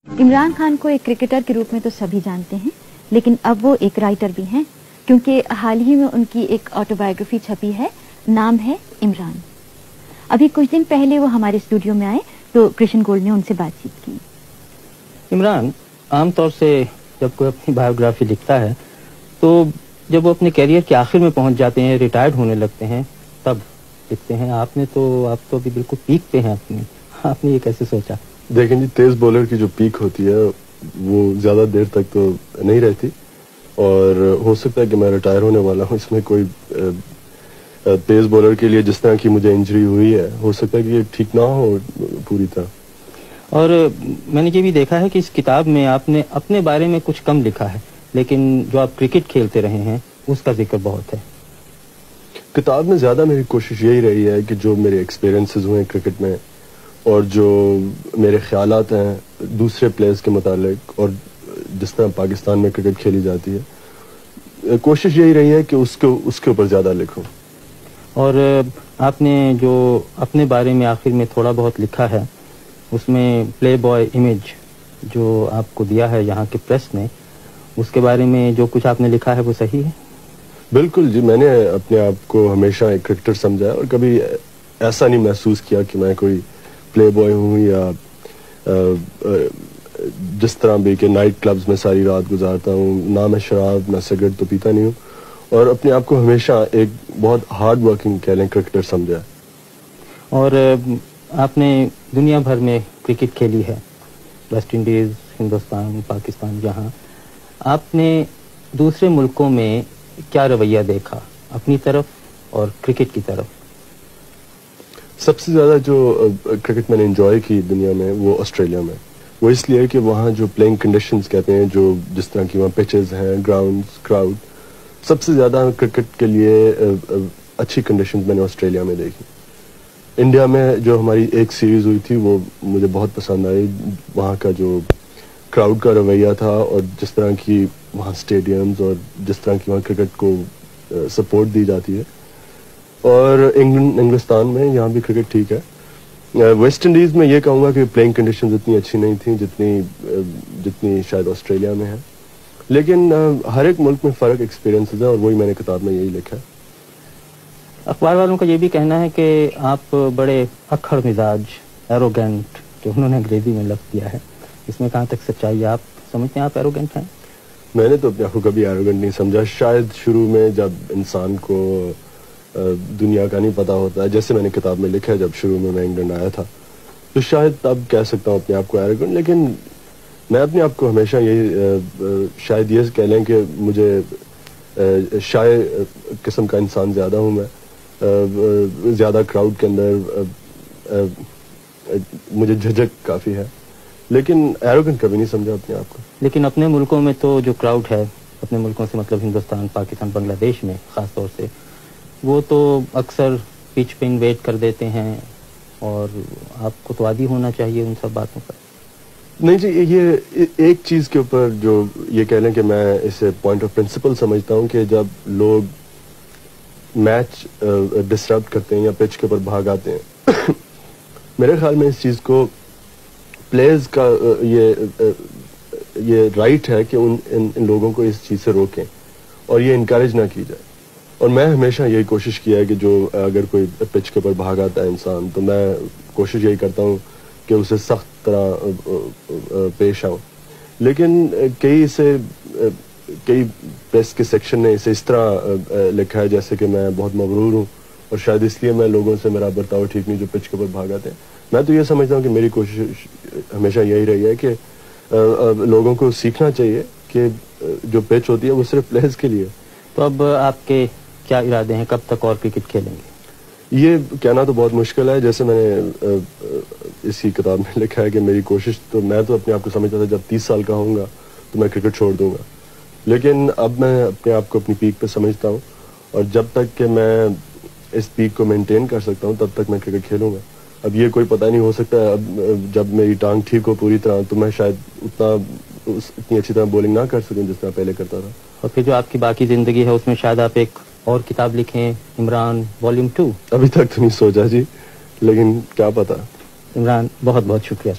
इमरान खान को एक क्रिकेटर के रूप में तो सभी जानते हैं, लेकिन अब वो एक राइटर भी हैं, क्योंकि हाल ही में उनकी एक ऑटोबायोग्राफी छपी है, नाम है इमरान। अभी कुछ दिन पहले वो हमारे स्टूडियो में आए तो कृष्ण गोल्ड ने उनसे बातचीत की। इमरान आमतौर से जब कोई अपनी बायोग्राफी लिखता है तो जब वो अपने कैरियर के आखिर में पहुंच जाते हैं, रिटायर्ड होने लगते हैं, तब लिखते हैं। आप तो अभी बिल्कुल पीक पे हैं अपनी। आपने ये कैसे सोचा? देखें जी, तेज बॉलर की जो पीक होती है वो ज्यादा देर तक तो नहीं रहती, और हो सकता है कि मैं रिटायर होने वाला हूँ। इसमें कोई तेज बॉलर के लिए जिस तरह की मुझे इंजरी हुई है, हो सकता है कि ये ठीक ना हो पूरी तरह। और मैंने ये भी देखा है कि इस किताब में आपने अपने बारे में कुछ कम लिखा है, लेकिन जो आप क्रिकेट खेलते रहे हैं उसका जिक्र बहुत है। किताब में ज्यादा मेरी कोशिश यही रही है कि जो मेरे एक्सपीरियंसेस हुए क्रिकेट में और जो मेरे ख्यालात हैं दूसरे प्लेयर्स के मुतालिक और जिस तरह पाकिस्तान में क्रिकेट खेली जाती है, कोशिश यही रही है कि उसके ऊपर ज्यादा लिखूं। और आपने जो अपने बारे में आखिर में थोड़ा बहुत लिखा है, उसमें प्ले बॉय इमेज जो आपको दिया है यहाँ के प्रेस ने, उसके बारे में जो कुछ आपने लिखा है वो सही है? बिल्कुल जी, मैंने अपने आप को हमेशा एक क्रिकेटर समझा है और कभी ऐसा नहीं महसूस किया कि मैं कोई प्ले बॉय हूँ या जिस तरह भी कि नाइट क्लब्स में सारी रात गुजारता हूँ। ना मैं शराब ना सिगरेट तो पीता नहीं हूँ, और अपने आप को हमेशा एक बहुत हार्ड वर्किंग कह लें क्रिकेटर समझा है। और आपने दुनिया भर में क्रिकेट खेली है, वेस्ट इंडीज, हिंदुस्तान, पाकिस्तान, जहाँ आपने दूसरे मुल्कों में क्या रवैया देखा अपनी तरफ और क्रिकेट की तरफ? सबसे ज्यादा जो क्रिकेट मैंने एंजॉय की दुनिया में वो ऑस्ट्रेलिया में। वो इसलिए कि वहाँ जो प्लेइंग कंडीशंस कहते हैं, जो जिस तरह की वहाँ पिचेस हैं, ग्राउंड्स, क्राउड, सबसे ज्यादा क्रिकेट के लिए अच्छी कंडीशंस मैंने ऑस्ट्रेलिया में देखी। इंडिया में जो हमारी एक सीरीज हुई थी वो मुझे बहुत पसंद आई। वहाँ का जो क्राउड का रवैया था और जिस तरह की वहाँ स्टेडियम्स और जिस तरह की वहाँ क्रिकेट को सपोर्ट दी जाती है। और इंग्लिस्तान में यहाँ भी क्रिकेट ठीक है। वेस्ट इंडीज में ये कहूँगा कि प्लेइंग कंडीशंस इतनी अच्छी नहीं थी जितनी शायद ऑस्ट्रेलिया में है, लेकिन हर एक मुल्क में फ़र्क एक्सपीरियंसेस है और वही मैंने किताब में यही लिखा है। अखबार वालों का ये भी कहना है कि आप बड़े अक्खड़ मिजाज, एरोगेंट, जो उन्होंने अंग्रेजी में लफ्ज़ दिया है, इसमें कहाँ तक सच्चाई है? आप समझते हैं आप एरोगेंट हैं? मैंने तो अपने आप को कभी एरोगेंट नहीं समझा। शायद शुरू में जब इंसान को दुनिया का नहीं पता होता है, जैसे मैंने किताब में लिखा है, जब शुरू में मैं इंग्लैंड आया था, तो शायद तब कह सकता हूँ अपने आप को एरोगेंट। लेकिन मैं अपने आप को हमेशा यही शायद ये कह लें कि मुझे शायद किस्म का इंसान ज़्यादा हूँ मैं। ज़्यादा क्राउड के अंदर मुझे झिझक काफ़ी है, लेकिन एरोगेंट कभी नहीं समझा अपने आप को। लेकिन अपने मुल्कों में तो जो क्राउड है, अपने मुल्कों से मतलब हिंदुस्तान, पाकिस्तान, बांग्लादेश में ख़ास तौर से, वो तो अक्सर पिच पे इन्वेट कर देते हैं, और आपको तो आदी होना चाहिए उन सब बातों पर। नहीं जी, ये एक चीज़ के ऊपर जो ये कह लें कि मैं इसे पॉइंट ऑफ प्रिंसिपल समझता हूँ कि जब लोग मैच डिसरप्ट करते हैं या पिच के ऊपर भाग आते हैं मेरे ख्याल में इस चीज़ को प्लेयर्स का ये राइट है कि इन लोगों को इस चीज़ से रोकें और ये इनकरेज ना की जाए। और मैं हमेशा यही कोशिश किया है कि जो अगर कोई पिच के ऊपर भाग आता है इंसान, तो मैं कोशिश यही करता हूँ कि उसे सख्त तरह पेश आऊँ। लेकिन कई प्रेस के सेक्शन ने इसे इस तरह लिखा है जैसे कि मैं बहुत मगरूर हूँ और शायद इसलिए मैं लोगों से मेरा बर्ताव ठीक नहीं जो पिच के ऊपर भाग आते हैं। मैं तो ये समझता हूँ कि मेरी कोशिश हमेशा यही रही है कि लोगों को सीखना चाहिए कि जो पिच होती है वो सिर्फ प्लेयर्स के लिए। तो अब आपके क्या इरादे हैं, कब तक और क्रिकेट खेलेंगे? ये कहना तो बहुत मुश्किल है। जैसे मैंने इसी किताब में लिखा है कि मेरी कोशिश, तो मैं तो अपने आप को समझता था जब 30 साल का होऊंगा तो मैं क्रिकेट छोड़ दूंगा, लेकिन अब मैं अपने आप को अपनी पीक पे समझता हूँ और जब तक कि मैं इस पीक को मेंटेन कर सकता हूँ तब तक मैं क्रिकेट खेलूंगा। अब ये कोई पता नहीं, हो सकता है अब जब मेरी टांग ठीक हो पूरी तरह तो मैं शायद इतनी अच्छी तरह बॉलिंग ना कर सकूं जिस तरह पहले करता था। और फिर जो आपकी बाकी जिंदगी है उसमें शायद आप एक और किताब लिखें, इमरान वॉल्यूम 2? अभी तक तो नहीं सोचा जी, लेकिन क्या पता। इमरान, बहुत बहुत शुक्रिया।